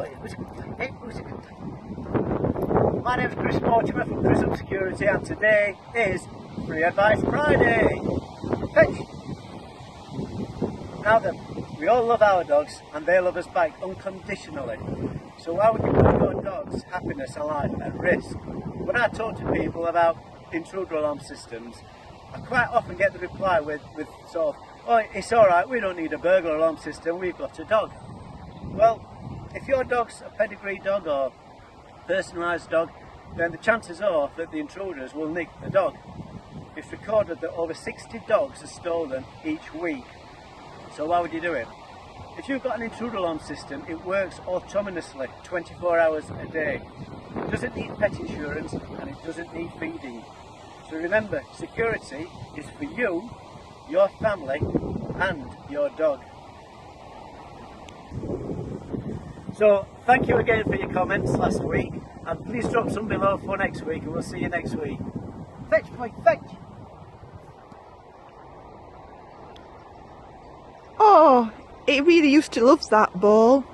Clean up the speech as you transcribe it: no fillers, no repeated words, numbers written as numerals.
but it was a good time. It was a good time. My name is Crism from Crism Security, and today is Free Advice Friday. Fetch! Now then, we all love our dogs and they love us back unconditionally. So why would you put your dog's happiness and life at risk? When I talk to people about intruder alarm systems, I quite often get the reply with sort of, oh, it's alright, we don't need a burglar alarm system, we've got a dog. Well, if your dog's a pedigree dog or personalised dog, then the chances are that the intruders will nick the dog. It's recorded that over 60 dogs are stolen each week. So why would you do it? If you've got an intruder alarm system, it works autonomously 24 hours a day. It doesn't need pet insurance and it doesn't need feeding. So remember, security is for you, your family and your dog. So thank you again for your comments last week, and please drop some below for next week and we'll see you next week. Fetch, boy, fetch! Oh, it really used to love that ball.